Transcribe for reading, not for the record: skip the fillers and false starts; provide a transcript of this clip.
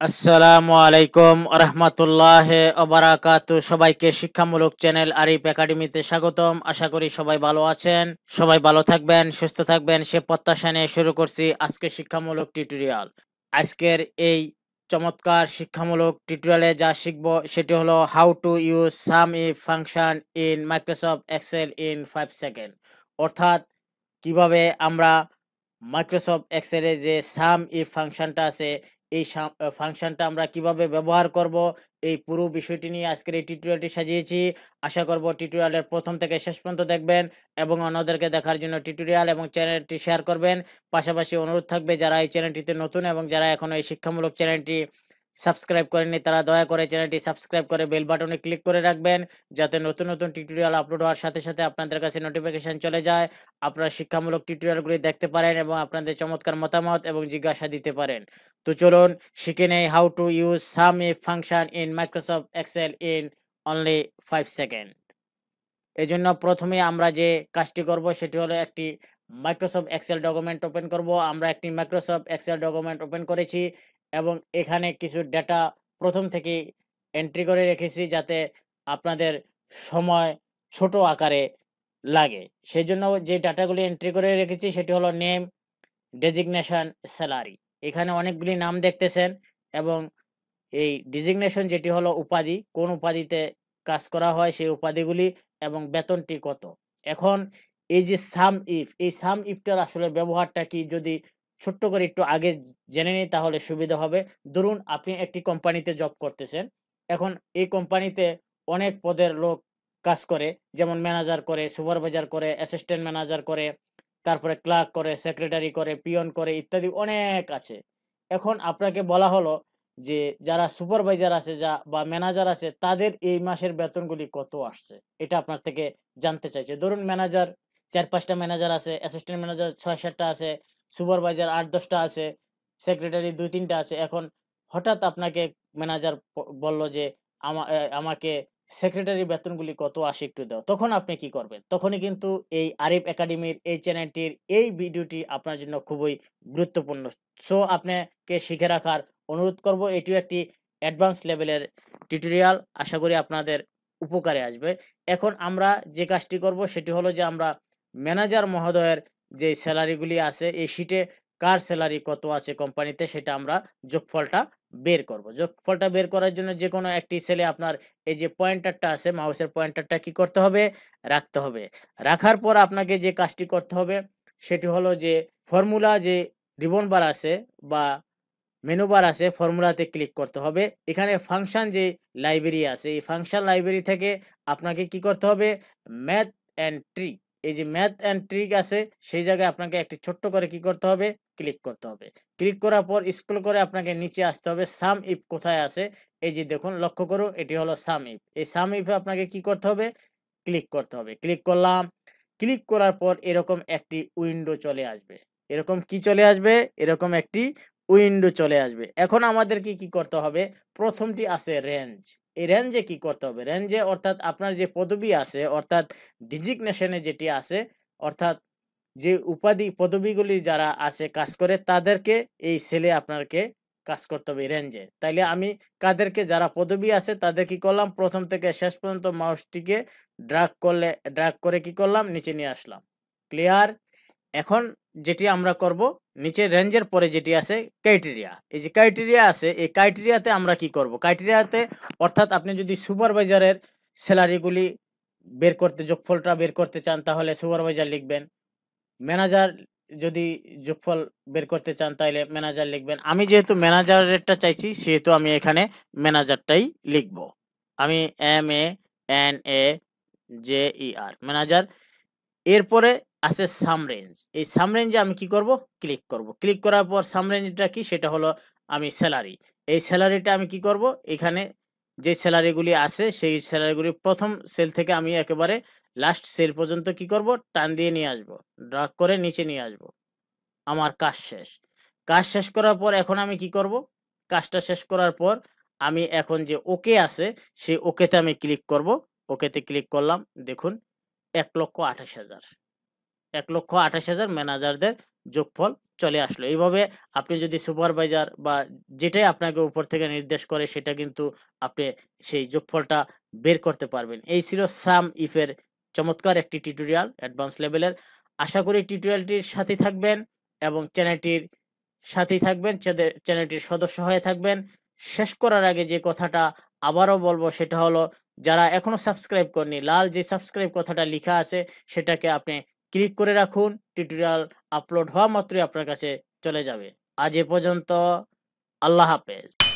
আসসালামু আলাইকুম রহমতুল্লাহ ওবারাকাতু। সবাইকে শিক্ষামূলক চ্যানেল আরিফ একাডেমিতে স্বাগতম। আশা করি সবাই ভালো আছেন, সবাই ভালো থাকবেন, সুস্থ থাকবেন সে প্রত্যাশা নিয়ে শুরু করছি আজকে শিক্ষামূলক টিউটোরিয়াল। আজকের এই চমৎকার শিক্ষামূলক টিউটোরিয়ালে যা শিখব সেটি হলো how to use sum if function in Microsoft Excel in 5 second. অর্থাৎ কিভাবে আমরা মাইক্রোসফট এক্সেলে যে সাম ইফ ফাংশনটা আছে এই ফাংশনটা আমরা কিভাবে ব্যবহার করব, এই পুরো বিষয়টি নিয়ে আজকের এই টিউটোরিয়ালটি সাজিয়েছি। আশা করব টিউটোরিয়ালের প্রথম থেকে শেষ পর্যন্ত দেখবেন এবং অন্যদেরকে দেখার জন্য টিউটোরিয়াল এবং চ্যানেলটি শেয়ার করবেন। পাশাপাশি অনুরোধ থাকবে যারা এই চ্যানেলটিতে নতুন এবং যারা এখনো এই শিক্ষামূলক চ্যানেলটি সাবস্ক্রাইব করেননি তারা দয়া করে চ্যানেলটি সাবস্ক্রাইব করে বেল বাটনে ক্লিক করে রাখবেন, যাতে নতুন নতুন টিউটোরিয়াল আপলোড হওয়ার সাথে সাথে আপনাদের কাছে নোটিফিকেশন চলে যায়, আপনারা শিক্ষামূলক টিউটোরিয়ালগুলি দেখতে পারেন এবং আপনাদের চমৎকার মতামত এবং জিজ্ঞাসা দিতে পারেন। তো চলুন শিখে নেই how to use sum if function in Microsoft Excel in only 5 second. এজন্য প্রথমে আমরা যে কাজটি করব সেটি হলো একটি মাইক্রোসফট এক্সেল ডকুমেন্ট ওপেন করব। আমরা একটি মাইক্রোসফট এক্সেল ডকুমেন্ট ওপেন করেছি এবং এখানে কিছু ডেটা প্রথম থেকেই এন্ট্রি করে রেখেছি যাতে আপনাদের সময় ছোট আকারে লাগে। সেজন্য যে ডাটাগুলি এন্ট্রি করে রেখেছি সেটি হলো নেম, ডেজিগনেশন, স্যালারি। এখানে অনেকগুলি নাম দেখতেছেন এবং এই ডেজিগনেশন যেটি হলো উপাধি, কোন উপাধিতে কাজ করা হয় সেই উপাধিগুলি এবং বেতনটি কত। এখন এই যে সাম ইফ, এই সাম ইফটার আসলে ব্যবহারটা কি যদি ছোট্ট করে একটু আগে জেনে নিই তাহলে সুবিধা হবে। ধরুন আপনি একটি কোম্পানিতে জব করতেছেন। এখন এই কোম্পানিতে অনেক পদের লোক কাজ করে, যেমন ম্যানেজার করে, সুপারভাইজার করে, অ্যাসিস্ট্যান্ট ম্যানেজার করে, তারপরে ক্লার্ক করে, সেক্রেটারি করে, পিয়ন করে ইত্যাদি অনেক আছে। এখন আপনাকে বলা হলো যে যারা সুপারভাইজার আছে বা ম্যানেজার আছে তাদের এই মাসের বেতনগুলি কত আসছে এটা আপনার থেকে জানতে চাইছে। ধরুন ম্যানেজার ৪-৫ টা ম্যানেজার আছে, অ্যাসিস্ট্যান্ট ম্যানেজার ৬-৭ টা আছে, সুপারভাইজার ৮-১০ টা আছে, সেক্রেটারি ২-৩ টা আছে। এখন হঠাৎ আপনাকে ম্যানেজার বলল যে আমাকে সেক্রেটারি বেতনগুলি কত আসে একটু দাও। তখন আপনি কি করবেন? তখনই কিন্তু এই আরিফ একাডেমির এই চ্যানেলটির এই ভিডিওটি আপনার জন্য খুবই গুরুত্বপূর্ণ। সো আপনাকে শিখে রাখার অনুরোধ করব। এটিও একটি অ্যাডভান্স লেভেলের টিউটোরিয়াল। আশা করি আপনাদের উপকারে আসবে। এখন আমরা যে কাজটি করব সেটি হলো যে আমরা ম্যানেজার মহোদয়ের যে সেলারিগুলি আছে এই শিটে কার সেলারি কত আছে কোম্পানিতে সেটা আমরা যোগফলটা বের করব। যোগফলটা বের করার জন্য যেকোনো একটি সেলে আপনার এই যে পয়েন্টারটা আছে, মাউসের পয়েন্টারটা কি করতে হবে? রাখতে হবে। রাখার পর আপনাকে যে কাজটি করতে হবে সেটি হলো যে ফর্মুলা যে রিবন বার আছে বা মেনু বার আছে, ফর্মুলাতে ক্লিক করতে হবে। এখানে ফাংশন যে লাইব্রেরি আছে, এই ফাংশন লাইব্রেরি থেকে আপনাকে কি করতে হবে? ম্যাথ অ্যান্ড ট্রিক, এই যে ম্যাথ অ্যান্ড ট্রিক আছে সেই জায়গায় আপনাকে একটি ছোট্ট করে কি করতে হবে? ক্লিক করতে হবে। ক্লিক করার পর স্ক্রল করে আপনাকে নিচে আসতে হবে। সাম ইফ কোথায় আছে? এই যে দেখুন লক্ষ্য করুন এটি হলো সাম ইফ। এই সাম ইফে আপনাকে কি করতে হবে? ক্লিক করতে হবে। ক্লিক করলাম। ক্লিক করার পর এরকম একটি উইন্ডো চলে আসবে। এরকম কি চলে আসবে? এরকম একটি উইন্ডো চলে আসবে। এখন আমাদেরকে কি করতে হবে? প্রথমটি আছে রেঞ্জ। এই রেঞ্জে কি করতে হবে? রেঞ্জে অর্থাৎ আপনার যে পদবি আছে অর্থাৎ ডেজিগনেশন এ যেটি আছে অর্থাৎ যে উপাধি পদবিগুলি যারা আছে কাজ করে তাদেরকে এই সেলে আপনাকে কাজ করতে হবে রেঞ্জে। তাইলে আমি কাদেরকে যারা পদবি আছে তাদের কি করলাম? প্রথম থেকে শেষ পর্যন্ত মাউসটিকে ড্রাগ করে কি করলাম? নিচে নিয়ে আসলাম। ক্লিয়ার? এখন যেটি আমরা করব নিচে রেঞ্জের পরে যেটি আছে ক্রাইটেরিয়া। এই যে ক্রাইটেরিয়া আছে এই ক্রাইটেরিয়াতে আমরা কি করব? ক্রাইটেরিয়াতে অর্থাৎ আপনি যদি সুপারভাইজারের সেলারিগুলি বের করতে যোগফলটা বের করতে চান তাহলে সুপারভাইজার লিখবেন। ম্যানেজার যদি যোগফল বের করতে চান তাইলে ম্যানেজার লিখবেন। আমি যেহেতু ম্যানেজারেরটা চাইছি সেহেতু আমি এখানে ম্যানেজারটাই লিখব। আমি MANAJER ম্যানেজার। এরপরে আছে সাম রেঞ্জ। এই সাম রেঞ্জে আমি কি করব? ক্লিক করব। ক্লিক করার পর সাম রেঞ্জটা কি? সেটা হলো আমি সেলারি। এই সেলারিটা আমি কি করব? এখানে যে সেলারিগুলি আছে সেই সেলারিগুলি প্রথম সেল থেকে আমি একেবারে লাস্ট সেল পর্যন্ত কি করব? টান দিয়ে নিয়ে আসব। ড্রাগ করে নিচে নিয়ে আসব। আমার কাজ শেষ। কাজ শেষ করার পর এখন আমি কি করব? কাজটা শেষ করার পর আমি এখন যে ওকে আছে সেই ওকেতে আমি ক্লিক করব। ওকেতে ক্লিক করলাম। দেখুন ১,২৮,০০০ ১,২৮,০০০ ম্যানেজারদের যোগফল চলে আসলো। এইভাবে আপনি যদি সুপারভাইজার বা যেটাই আপনাকে উপর থেকে নির্দেশ করে সেটা কিন্তু আপনি সেই যোগফলটা বের করতে পারবেন। এই ছিল সাম ইফ এর চমৎকার একটি টিউটোরিয়াল অ্যাডভান্স লেভেলের। আশা করি টিউটোরিয়ালটির সাথেই থাকবেন এবং চ্যানেলটির সাথেই থাকবেন, চ্যানেলটির সদস্য হয়ে থাকবেন। শেষ করার আগে যে কথাটা আবারও বলব সেটা হলো, যারা এখনো সাবস্ক্রাইব করেননি, লাল যে সাবস্ক্রাইব কথাটা লিখা আছে সেটাকে আপনি ক্লিক করে রাখুন। টিউটোরিয়াল আপলোড হওয়া মাত্রই আপনার কাছে চলে যাবে। আজ এ পর্যন্ত। আল্লাহ হাফেজ।